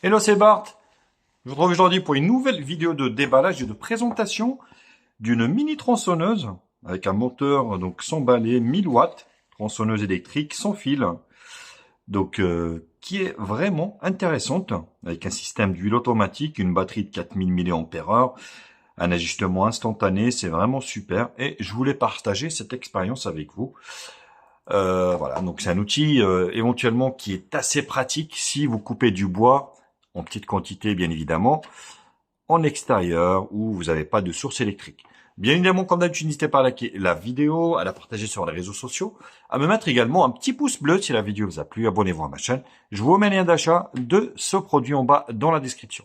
Hello, c'est Bart. Je vous retrouve aujourd'hui pour une nouvelle vidéo de déballage et de présentation d'une mini tronçonneuse avec un moteur donc sans balai 1000 watts, tronçonneuse électrique sans fil, donc qui est vraiment intéressante avec un système d'huile automatique, une batterie de 4000 mAh, un ajustement instantané, c'est vraiment super et je voulais partager cette expérience avec vous. Voilà, donc c'est un outil éventuellement qui est assez pratique si vous coupez du bois en petite quantité bien évidemment, en extérieur où vous n'avez pas de source électrique. Bien évidemment, comme d'habitude, n'hésitez pas à liker la vidéo, à la partager sur les réseaux sociaux, à me mettre également un petit pouce bleu si la vidéo vous a plu, abonnez-vous à ma chaîne. Je vous remets le lien d'achat de ce produit en bas dans la description.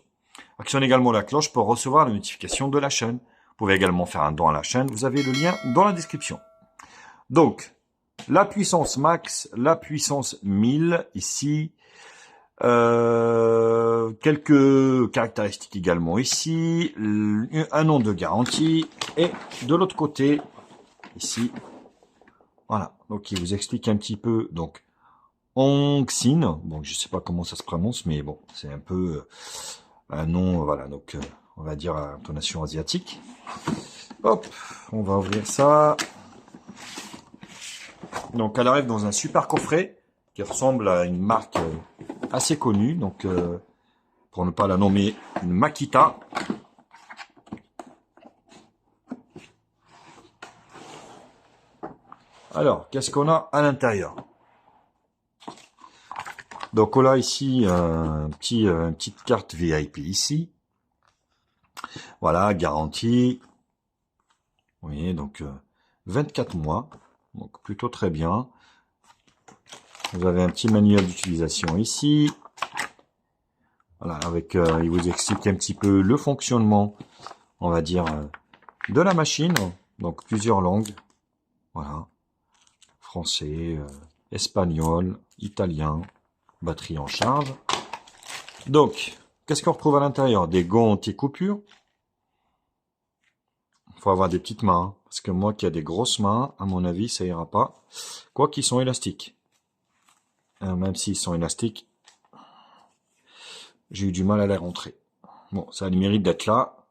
Actionnez également la cloche pour recevoir les notifications de la chaîne. Vous pouvez également faire un don à la chaîne, vous avez le lien dans la description. Donc, la puissance max, la puissance 1000 ici. Quelques caractéristiques également ici, un an de garantie et de l'autre côté ici, voilà, donc il vous explique un petit peu, donc Ongxin, bon je sais pas comment ça se prononce mais bon c'est un peu un nom, voilà, donc on va dire à intonation asiatique. Hop, on va ouvrir ça. Donc elle arrive dans un super coffret qui ressemble à une marque assez connue, donc pour ne pas la nommer, une Makita. Alors, qu'est-ce qu'on a à l'intérieur? Donc on a ici une petite carte VIP ici. Voilà, garantie. Vous voyez, donc 24 mois, donc plutôt très bien. Vous avez un petit manuel d'utilisation ici. Voilà, avec il vous explique un petit peu le fonctionnement, on va dire, de la machine. Donc plusieurs langues. Voilà, français, espagnol, italien, batterie en charge. Donc, qu'est-ce qu'on retrouve à l'intérieur? Des gants anti-coupure. Il faut avoir des petites mains, parce que moi qui ai des grosses mains, à mon avis, ça ira pas. Quoi qu'ils sont élastiques. Même s'ils sont élastiques, j'ai eu du mal à les rentrer. Bon, ça a le mérite d'être là.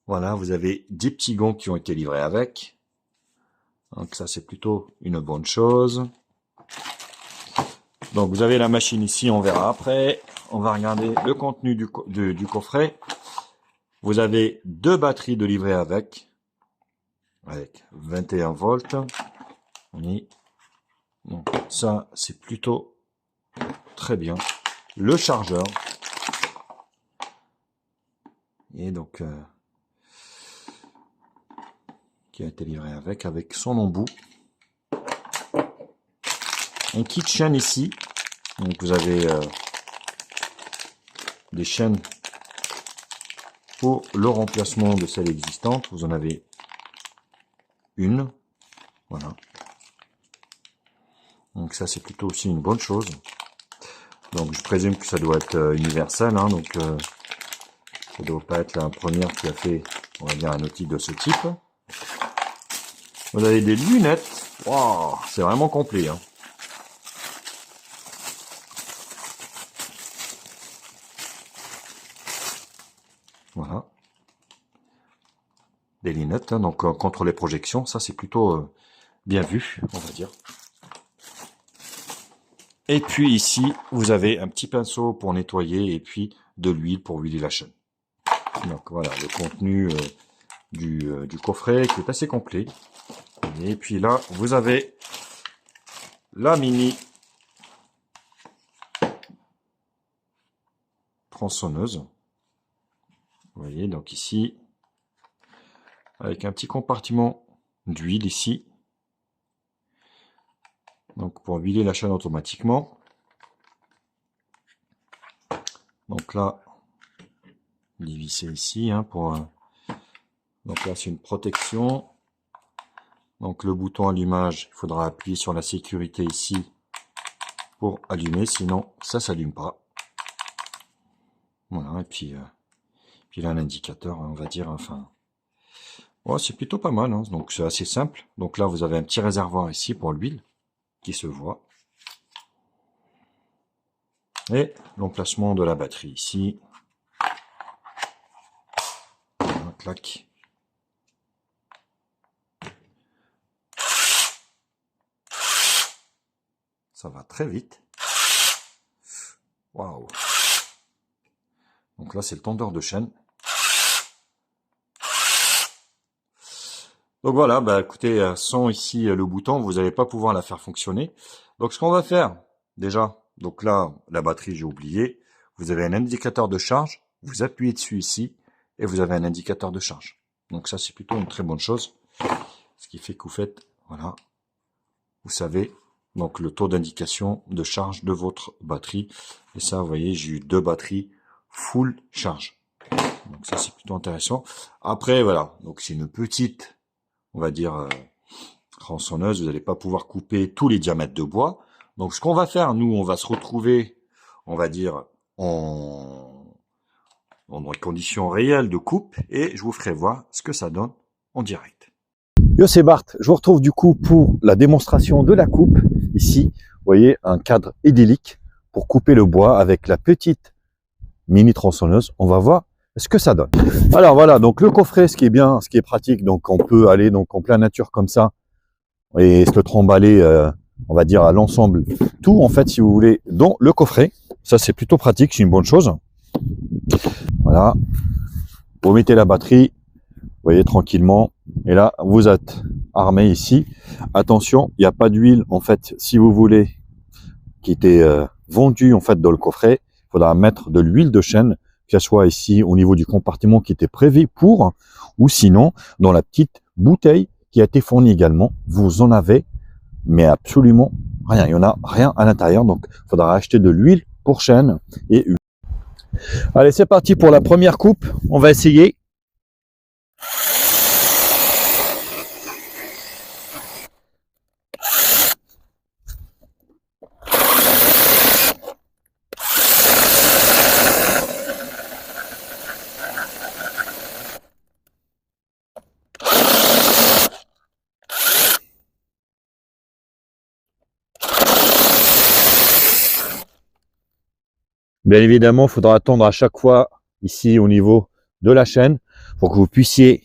Voilà, vous avez 10 petits gants qui ont été livrés avec. Donc ça, c'est plutôt une bonne chose. Donc vous avez la machine ici, on verra après. On va regarder le contenu du coffret. Vous avez deux batteries de livret avec 21 volts. Oui. Donc ça, c'est plutôt très bien. Le chargeur. Et donc, qui a été livré avec son embout. Un kit chaîne ici. Donc vous avez des chaînes pour le remplacement de celles existantes. Vous en avez une. Voilà. Donc ça, c'est plutôt aussi une bonne chose. Donc je présume que ça doit être universel. Hein, donc ça ne doit pas être la première qui a fait, on va dire, un outil de ce type. Vous avez des lunettes. Waouh, c'est vraiment complet. Hein. Voilà. Des lunettes, hein, donc contre les projections, ça c'est plutôt bien vu, on va dire. Et puis ici, vous avez un petit pinceau pour nettoyer et puis de l'huile pour huiler la chaîne. Donc voilà le contenu du coffret qui est assez complet. Et puis là, vous avez la mini tronçonneuse. Vous voyez, donc ici, avec un petit compartiment d'huile ici. Donc pour huiler la chaîne automatiquement. Donc là, dévisser ici hein, pour. Donc là c'est une protection. Donc le bouton allumage, il faudra appuyer sur la sécurité ici pour allumer, sinon ça s'allume pas. Voilà, et puis là un indicateur, on va dire, enfin. Ouais, c'est plutôt pas mal, hein. Donc c'est assez simple. Donc là vous avez un petit réservoir ici pour l'huile qui se voit. Et l'emplacement de la batterie ici. Voilà, clac. Ça va très vite. Waouh. Donc là, c'est le tendeur de chaîne. Donc voilà, bah écoutez, sans ici le bouton, vous n'allez pas pouvoir la faire fonctionner. Donc ce qu'on va faire, déjà, donc là, la batterie, j'ai oublié. Vous avez un indicateur de charge, vous appuyez dessus ici, et vous avez un indicateur de charge. Donc ça, c'est plutôt une très bonne chose. Ce qui fait que vous faites, voilà, vous savez, donc le taux d'indication de charge de votre batterie. Et ça, vous voyez, j'ai eu 2 batteries full charge. Donc ça, c'est plutôt intéressant. Après, voilà, donc c'est une petite, on va dire, tronçonneuse. Vous n'allez pas pouvoir couper tous les diamètres de bois. Donc ce qu'on va faire, nous, on va se retrouver, on va dire, dans des conditions réelles de coupe, et je vous ferai voir ce que ça donne en direct. Yo, c'est Bart, je vous retrouve du coup pour la démonstration de la coupe. Ici, vous voyez un cadre idyllique pour couper le bois avec la petite mini tronçonneuse. On va voir ce que ça donne. Alors voilà, donc le coffret, ce qui est bien, ce qui est pratique, donc on peut aller donc en pleine nature comme ça et se le trimballer, on va dire à l'ensemble, tout en fait si vous voulez, dans le coffret. Ça c'est plutôt pratique, c'est une bonne chose. Voilà, vous mettez la batterie, vous voyez tranquillement, et là vous êtes armé ici. Attention, il n'y a pas d'huile en fait, si vous voulez, qui était vendue en fait dans le coffret. Il faudra mettre de l'huile de chêne, que ce soit ici au niveau du compartiment qui était prévu pour, ou sinon dans la petite bouteille qui a été fournie également. Vous en avez, mais absolument rien. Il n'y en a rien à l'intérieur, donc il faudra acheter de l'huile pour chêne et huile. Allez, c'est parti pour la première coupe. On va essayer. Bien évidemment, il faudra attendre à chaque fois ici au niveau de la chaîne pour que vous puissiez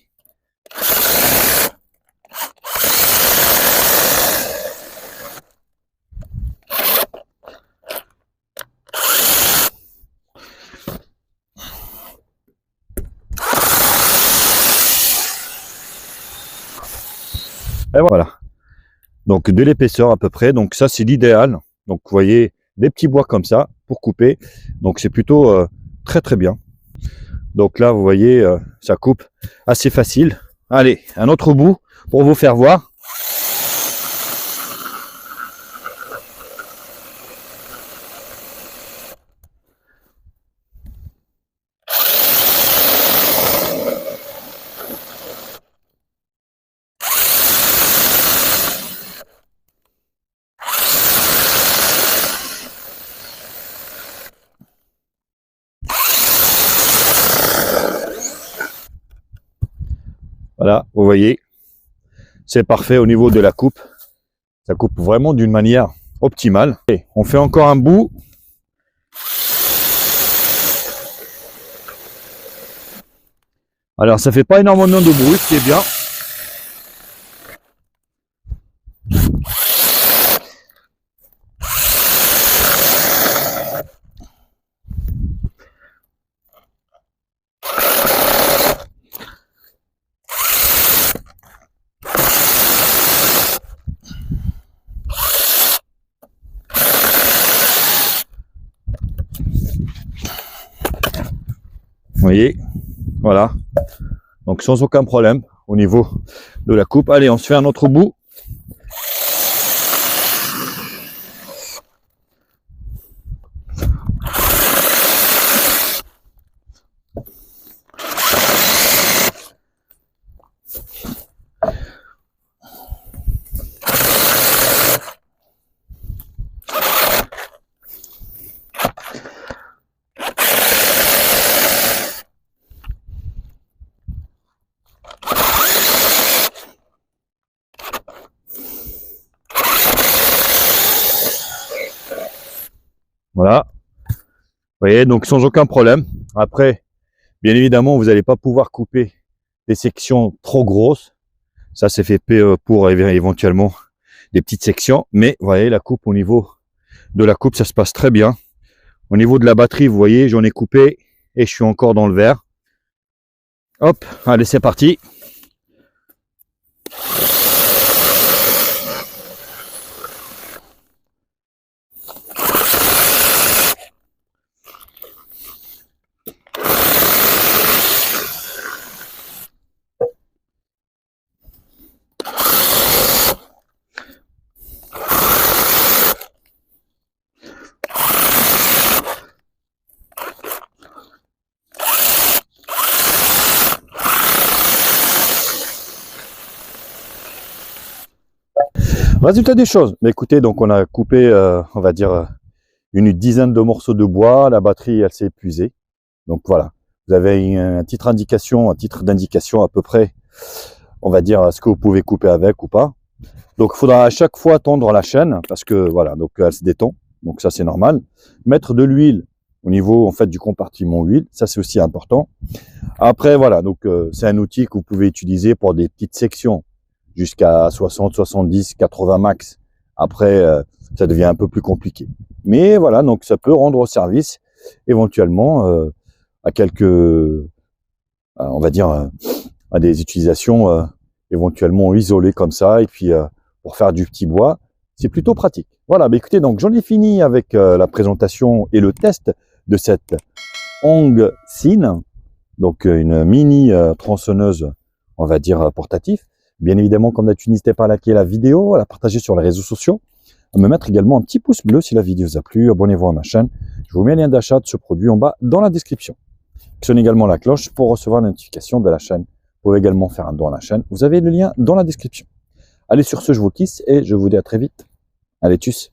et voilà. Donc de l'épaisseur à peu près. Donc ça c'est l'idéal. Donc vous voyez des petits bois comme ça pour couper. Donc c'est plutôt très très bien. Donc là vous voyez ça coupe assez facile. Allez, un autre bout pour vous faire voir. Voilà, vous voyez, c'est parfait au niveau de la coupe. Ça coupe vraiment d'une manière optimale. Et on fait encore un bout. Alors ça fait pas énormément de bruit, ce qui est bien. Vous voyez, voilà. Donc sans aucun problème au niveau de la coupe. Allez, on se fait un autre bout. Voilà. voyez, donc sans aucun problème. Après, bien évidemment, vous n'allez pas pouvoir couper des sections trop grosses. Ça, c'est fait pour éventuellement des petites sections. Mais, vous voyez, la coupe, au niveau de la coupe, ça se passe très bien. Au niveau de la batterie, vous voyez, j'en ai coupé et je suis encore dans le vert. Hop, allez, c'est parti. Résultat des choses. Mais écoutez, donc on a coupé, on va dire, une dizaine de morceaux de bois. La batterie, elle s'est épuisée. Donc voilà, vous avez un titre d'indication à peu près, on va dire, ce que vous pouvez couper avec ou pas. Donc il faudra à chaque fois tendre la chaîne parce que voilà, donc elle se détend. Donc ça c'est normal. Mettre de l'huile au niveau en fait du compartiment huile, ça c'est aussi important. Après voilà, donc c'est un outil que vous pouvez utiliser pour des petites sections jusqu'à 60, 70, 80 max. Après ça devient un peu plus compliqué. Mais voilà, donc ça peut rendre service éventuellement à quelques, on va dire, à des utilisations éventuellement isolées comme ça, et puis pour faire du petit bois, c'est plutôt pratique. Voilà, bah écoutez, donc j'en ai fini avec la présentation et le test de cette Hong Sin, donc une mini tronçonneuse, on va dire portatif. Bien évidemment, comme d'habitude, n'hésitez pas à liker la vidéo, à la partager sur les réseaux sociaux, à me mettre également un petit pouce bleu si la vidéo vous a plu, abonnez-vous à ma chaîne. Je vous mets le lien d'achat de ce produit en bas dans la description. Actionnez également la cloche pour recevoir la notification de la chaîne. Vous pouvez également faire un don à la chaîne. Vous avez le lien dans la description. Allez, sur ce, je vous kiss et je vous dis à très vite. Allez, tchuss!